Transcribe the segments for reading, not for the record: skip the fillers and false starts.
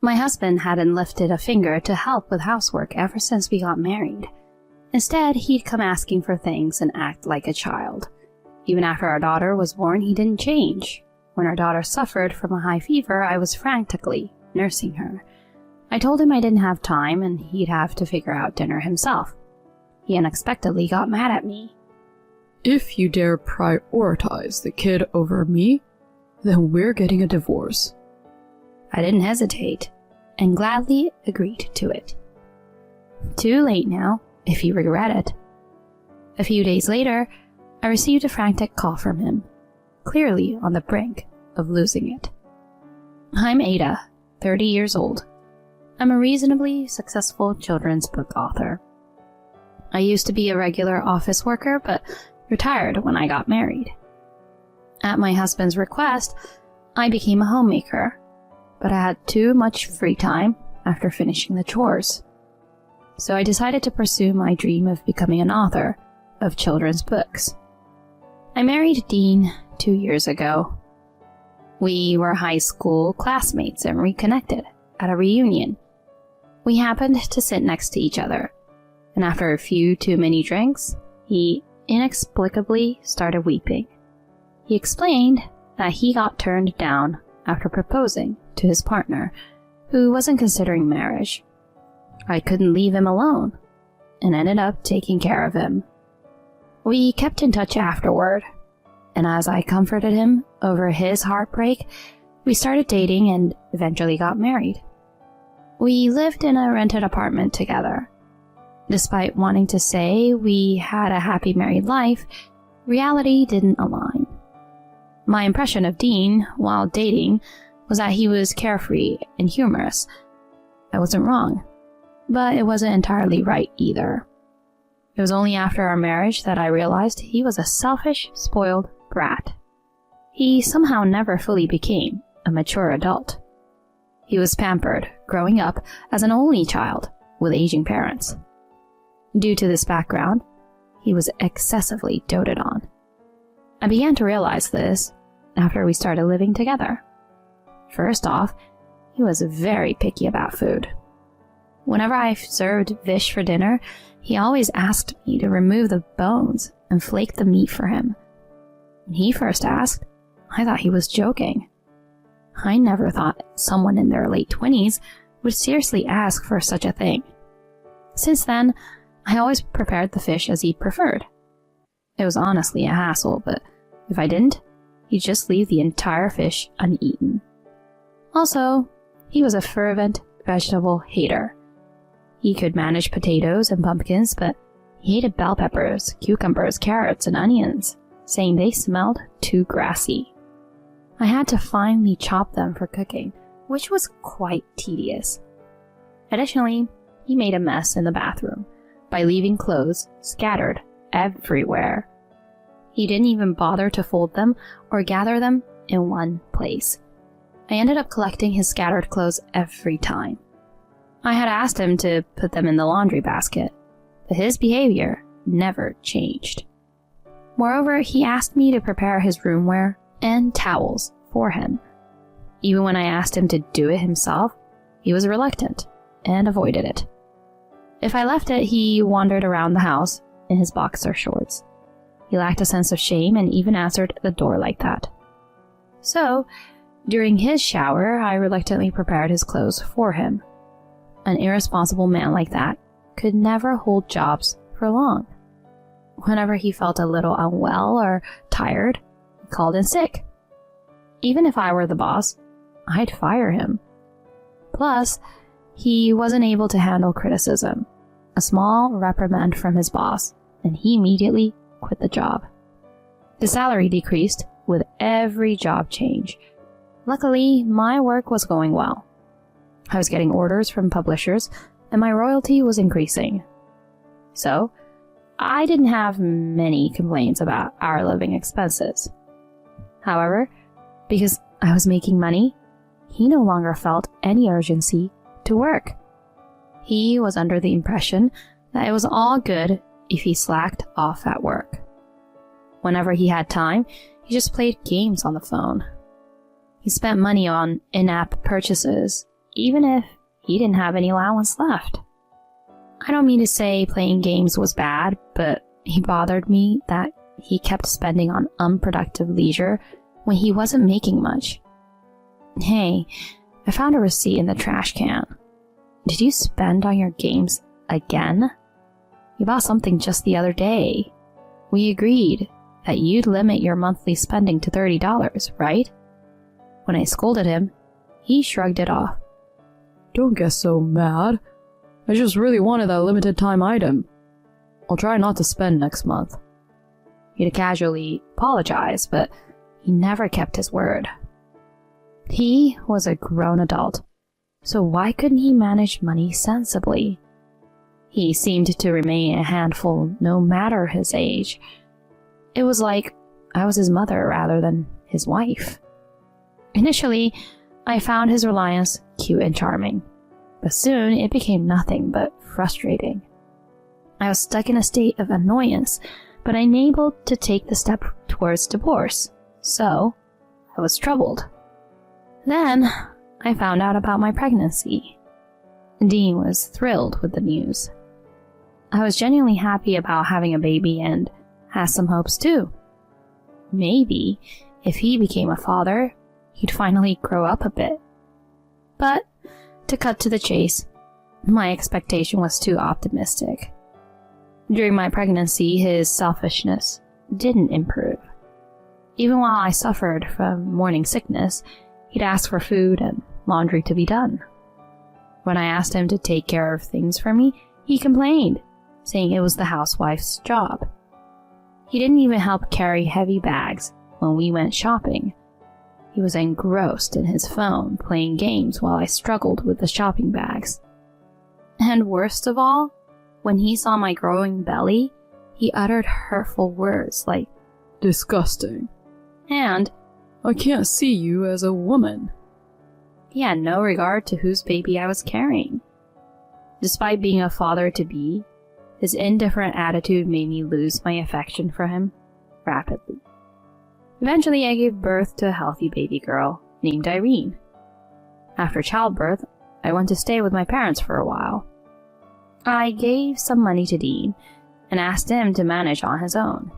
My husband hadn't lifted a finger to help with housework ever since we got married. Instead, he'd come asking for things and act like a child. Even after our daughter was born, he didn't change. When our daughter suffered from a high fever, I was frantically nursing her. I told him I didn't have time and he'd have to figure out dinner himself. He unexpectedly got mad at me. If you dare prioritize the kid over me, then we're getting a divorce. I didn't hesitate and gladly agreed to it. Too late now, if you regret it. A few days later, I received a frantic call from him, clearly on the brink of losing it. I'm Ada, 30 years old. I'm a reasonably successful children's book author. I used to be a regular office worker, but retired when I got married. At my husband's request, I became a homemaker, but I had too much free time after finishing the chores. So I decided to pursue my dream of becoming an author of children's books. I married Dean 2 years ago. We were high school classmates and reconnected at a reunion. We happened to sit next to each other, and after a few too many drinks, he inexplicably started weeping. He explained that he got turned down after proposing to his partner, who wasn't considering marriage. I couldn't leave him alone, and ended up taking care of him. We kept in touch afterward, and as I comforted him over his heartbreak, we started dating and eventually got married. We lived in a rented apartment together. Despite wanting to say we had a happy married life, reality didn't align. My impression of Dean while dating was that he was carefree and humorous. I wasn't wrong, but it wasn't entirely right either. It was only after our marriage that I realized he was a selfish, spoiled brat. He somehow never fully became a mature adult. He was pampered, growing up as an only child with aging parents. Due to this background, he was excessively doted on. I began to realize this after we started living together. First off, he was very picky about food. Whenever I served fish for dinner, he always asked me to remove the bones and flake the meat for him. When he first asked, I thought he was joking. I never thought someone in their late 20s would seriously ask for such a thing. Since then, I always prepared the fish as he preferred. It was honestly a hassle, but if I didn't, he'd just leave the entire fish uneaten. Also, he was a fervent vegetable hater. He could manage potatoes and pumpkins, but he hated bell peppers, cucumbers, carrots, and onions, saying they smelled too grassy. I had to finally chop them for cooking, which was quite tedious. Additionally, he made a mess in the bathroom by leaving clothes scattered everywhere. He didn't even bother to fold them or gather them in one place. I ended up collecting his scattered clothes every time. I had asked him to put them in the laundry basket, but his behavior never changed. Moreover, he asked me to prepare his roomwear and towels for him. Even when I asked him to do it himself, he was reluctant and avoided it. If I left it, he wandered around the house in his boxer shorts. He lacked a sense of shame and even answered the door like that. So, during his shower, I reluctantly prepared his clothes for him. An irresponsible man like that could never hold jobs for long. Whenever he felt a little unwell or tired, he called in sick. Even if I were the boss, I'd fire him. Plus, he wasn't able to handle criticism. A small reprimand from his boss, and he immediately quit the job. The salary decreased with every job change. Luckily, my work was going well. I was getting orders from publishers, and my royalty was increasing. So, I didn't have many complaints about our living expenses. However, because I was making money, he no longer felt any urgency to work. He was under the impression that it was all good if he slacked off at work. Whenever he had time, he just played games on the phone. He spent money on in-app purchases, even if he didn't have any allowance left. I don't mean to say playing games was bad, but he bothered me that he kept spending on unproductive leisure when he wasn't making much. Hey, I found a receipt in the trash can. Did you spend on your games again? You bought something just the other day. We agreed that you'd limit your monthly spending to $30, right? When I scolded him, he shrugged it off. Don't get so mad. I just really wanted that limited time item. I'll try not to spend next month. He'd casually apologize, but he never kept his word. He was a grown adult, so why couldn't he manage money sensibly? He seemed to remain a handful no matter his age. It was like I was his mother rather than his wife. Initially, I found his reliance cute and charming, but soon it became nothing but frustrating. I was stuck in a state of annoyance, but unable to take the step towards divorce, so I was troubled. Then, I found out about my pregnancy. Dean was thrilled with the news. I was genuinely happy about having a baby and had some hopes too. Maybe, if he became a father, he'd finally grow up a bit. But, to cut to the chase, my expectation was too optimistic. During my pregnancy, his selfishness didn't improve. Even while I suffered from morning sickness, he'd ask for food and laundry to be done. When I asked him to take care of things for me, he complained, saying it was the housewife's job. He didn't even help carry heavy bags when we went shopping. He was engrossed in his phone, playing games while I struggled with the shopping bags. And worst of all, when he saw my growing belly, he uttered hurtful words like, "Disgusting," and "I can't see you as a woman." He had no regard to whose baby I was carrying. Despite being a father-to-be, his indifferent attitude made me lose my affection for him rapidly. Eventually, I gave birth to a healthy baby girl named Irene. After childbirth, I went to stay with my parents for a while. I gave some money to Dean and asked him to manage on his own.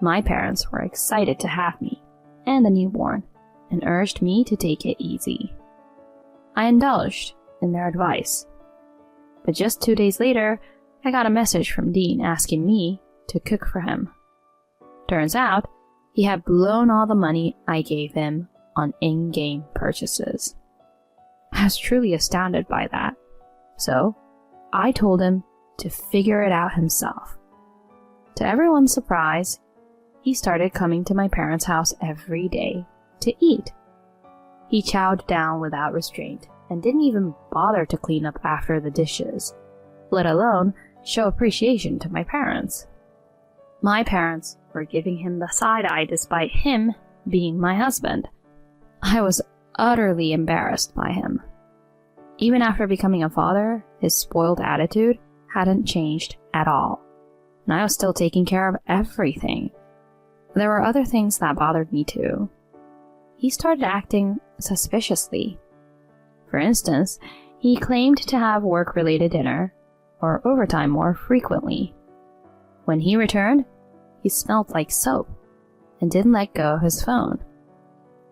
My parents were excited to have me and the newborn and urged me to take it easy. I indulged in their advice. But just 2 days later, I got a message from Dean asking me to cook for him. Turns out, he had blown all the money I gave him on in-game purchases. I was truly astounded by that, so I told him to figure it out himself. To everyone's surprise, he started coming to my parents' house every day to eat. He chowed down without restraint and didn't even bother to clean up after the dishes, let alone show appreciation to my parents. My parents were giving him the side eye despite him being my husband. I was utterly embarrassed by him. Even after becoming a father, his spoiled attitude hadn't changed at all, and I was still taking care of everything. There were other things that bothered me too. He started acting suspiciously. For instance, he claimed to have work-related dinner or overtime more frequently. When he returned, he smelled like soap and didn't let go of his phone.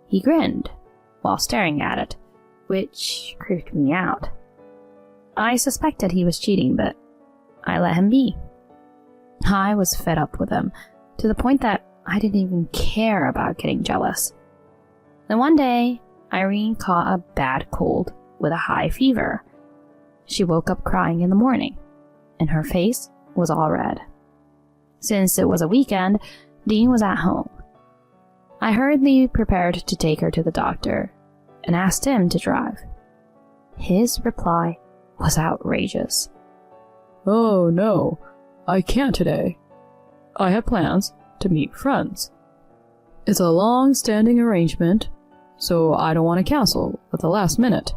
He grinned while staring at it, which creeped me out. I suspected he was cheating, but I let him be. I was fed up with him, to the point that I didn't even care about getting jealous. Then one day, Irene caught a bad cold with a high fever. She woke up crying in the morning, and her face was all red. Since it was a weekend, Dean was at home. I hurriedly prepared to take her to the doctor and asked him to drive. His reply was outrageous. "Oh no, I can't today. I have plans to meet friends. It's a long-standing arrangement, so I don't want to cancel at the last minute."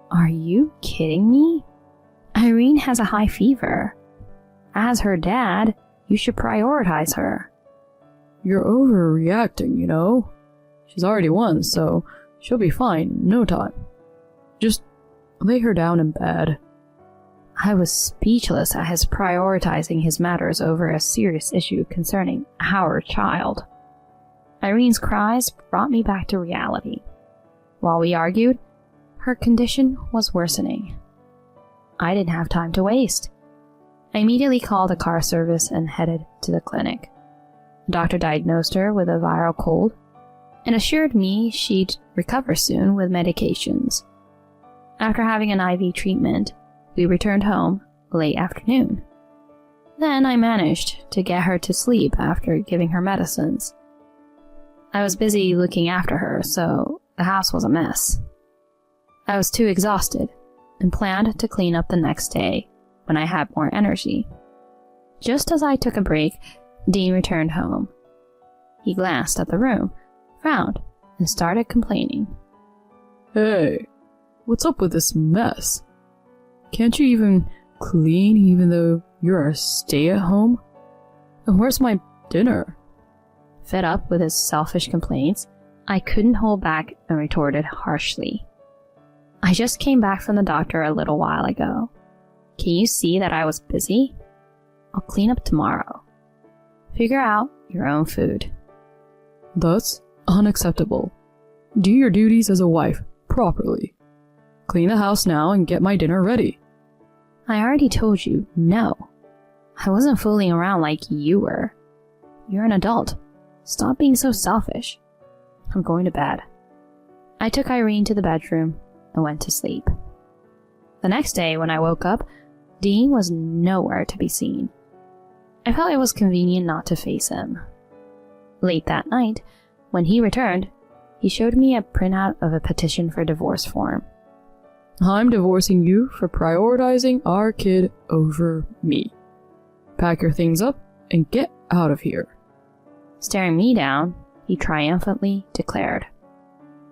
Are you kidding me? Irene has a high fever. As her dad, you should prioritize her. "You're overreacting, you know. She's already won, so she'll be fine in no time." Just lay her down in bed. I was speechless at his prioritizing his matters over a serious issue concerning our child. Irene's cries brought me back to reality. While we argued, her condition was worsening. I didn't have time to waste. I immediately called a car service and headed to the clinic. The doctor diagnosed her with a viral cold and assured me she'd recover soon with medications. After having an IV treatment, we returned home late afternoon. Then I managed to get her to sleep after giving her medicines. I was busy looking after her, so the house was a mess. I was too exhausted and planned to clean up the next day when I had more energy. Just as I took a break, Dean returned home. He glanced at the room, frowned, and started complaining. Hey, what's up with this mess? Can't you even clean even though you're a stay-at-home? And where's my dinner? Fed up with his selfish complaints, I couldn't hold back and retorted harshly. I just came back from the doctor a little while ago. Can you see that I was busy? I'll clean up tomorrow. Figure out your own food. That's unacceptable. Do your duties as a wife properly. Clean the house now and get my dinner ready. I already told you no. I wasn't fooling around like you were. You're an adult. Stop being so selfish. I'm going to bed. I took Irene to the bedroom and went to sleep. The next day, when I woke up, Dean was nowhere to be seen. I felt it was convenient not to face him. Late that night, when he returned, he showed me a printout of a petition for divorce form. I'm divorcing you for prioritizing our kid over me. Pack your things up and get out of here. Staring me down, he triumphantly declared.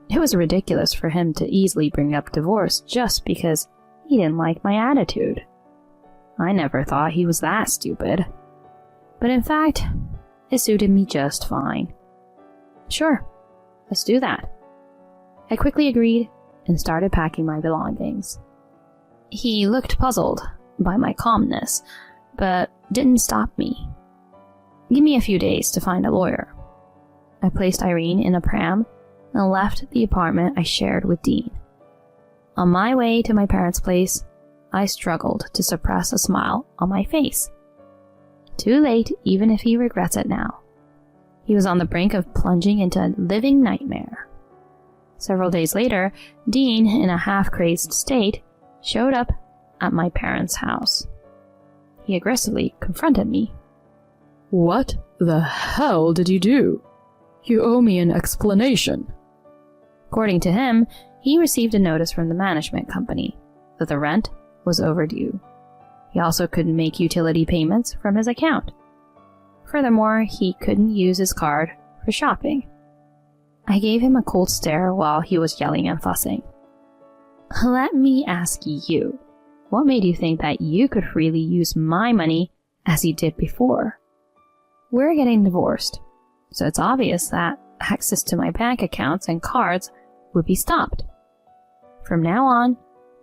It was ridiculous for him to easily bring up divorce just because he didn't like my attitude. I never thought he was that stupid. But in fact, it suited me just fine. Sure, let's do that. I quickly agreed and started packing my belongings. He looked puzzled by my calmness, but didn't stop me. Give me a few days to find a lawyer. I placed Irene in a pram and left the apartment I shared with Dean. On my way to my parents' place, I struggled to suppress a smile on my face. Too late, even if he regrets it now. He was on the brink of plunging into a living nightmare. Several days later, Dean, in a half-crazed state, showed up at my parents' house. He aggressively confronted me. What the hell did you do? You owe me an explanation. According to him, he received a notice from the management company that the rent was overdue. He also couldn't make utility payments from his account. Furthermore, he couldn't use his card for shopping. I gave him a cold stare while he was yelling and fussing. Let me ask you, what made you think that you could freely use my money as you did before? We're getting divorced, so it's obvious that access to my bank accounts and cards would be stopped. From now on,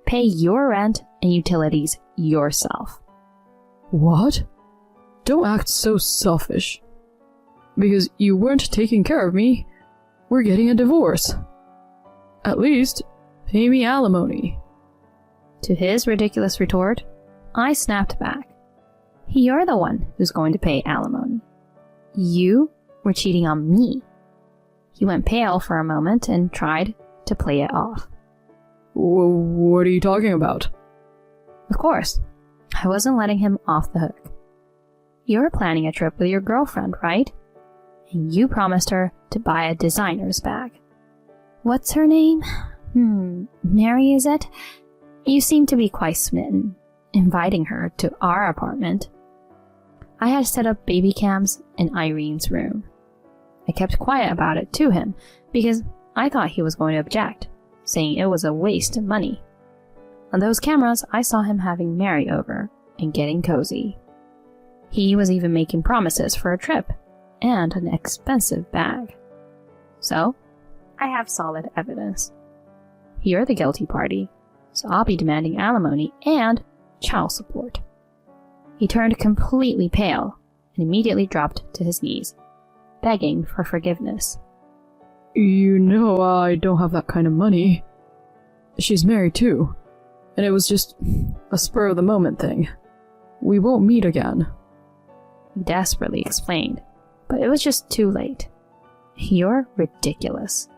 pay your rent and utilities yourself. What? Don't act so selfish. Because you weren't taking care of me, we're getting a divorce. At least, pay me alimony. To his ridiculous retort, I snapped back. You're the one who's going to pay alimony. You were cheating on me. He went pale for a moment and tried to play it off. What are you talking about? Of course, I wasn't letting him off the hook. You're planning a trip with your girlfriend, right? And you promised her to buy a designer's bag. What's her name? Mary, is it? You seem to be quite smitten, inviting her to our apartment. I had set up baby cams in Irene's room. I kept quiet about it to him because I thought he was going to object, saying it was a waste of money. On those cameras, I saw him having Mary over and getting cozy. He was even making promises for a trip and an expensive bag. So, I have solid evidence. You're the guilty party, so I'll be demanding alimony and child support." He turned completely pale and immediately dropped to his knees, begging for forgiveness. "You know I don't have that kind of money. She's married too, and it was just a spur-of-the-moment thing. We won't meet again." He desperately explained, but it was just too late. "You're ridiculous.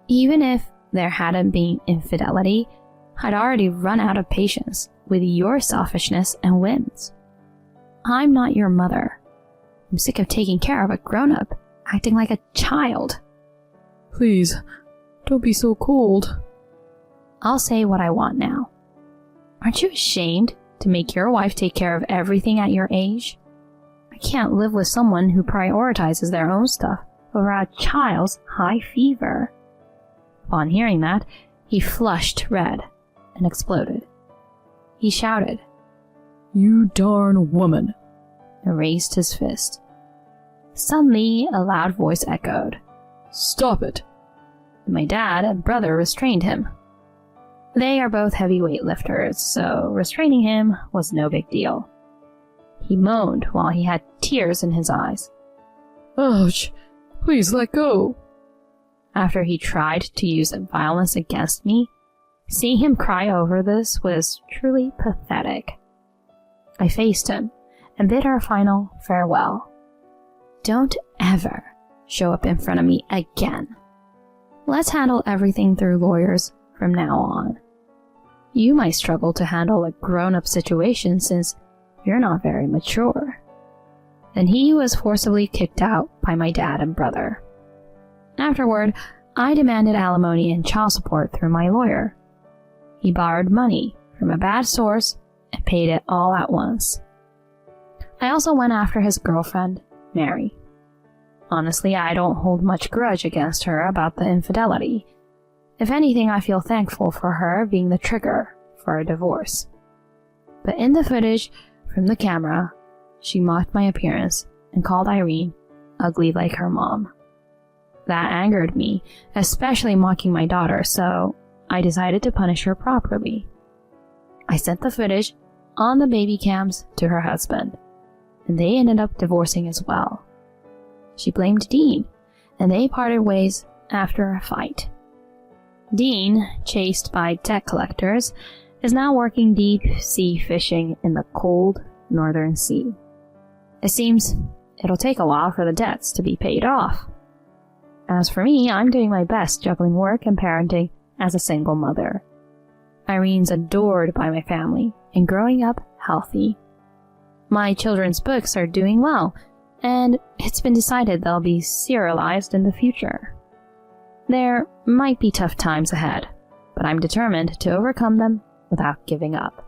Even if there hadn't been infidelity, I'd already run out of patience with your selfishness and whims. I'm not your mother. I'm sick of taking care of a grown-up, acting like a child." "Please, don't be so cold." "I'll say what I want now. Aren't you ashamed to make your wife take care of everything at your age? I can't live with someone who prioritizes their own stuff over a child's high fever." Upon hearing that, he flushed red and exploded. He shouted, "You darn woman," and raised his fist. Suddenly, a loud voice echoed, "Stop it." My dad and brother restrained him. They are both heavyweight lifters, so restraining him was no big deal. He moaned while he had tears in his eyes. "Ouch, please let go." After he tried to use violence against me, seeing him cry over this was truly pathetic. I faced him and bid our final farewell. "Don't ever show up in front of me again. Let's handle everything through lawyers from now on. You might struggle to handle a grown-up situation since you're not very mature." Then he was forcibly kicked out by my dad and brother. Afterward, I demanded alimony and child support through my lawyer. He borrowed money from a bad source and paid it all at once. I also went after his girlfriend, Mary. Honestly, I don't hold much grudge against her about the infidelity. If anything, I feel thankful for her being the trigger for a divorce. But in the footage from the camera, she mocked my appearance and called Irene ugly like her mom. That angered me, especially mocking my daughter, so I decided to punish her properly. I sent the footage on the baby cams to her husband, and they ended up divorcing as well. She blamed Dean, and they parted ways after a fight. Dean, chased by debt collectors, is now working deep sea fishing in the cold northern sea. It seems it'll take a while for the debts to be paid off. As for me, I'm doing my best juggling work and parenting as a single mother. Irene's adored by my family and growing up healthy. My children's books are doing well, and it's been decided they'll be serialized in the future. There might be tough times ahead, but I'm determined to overcome them without giving up.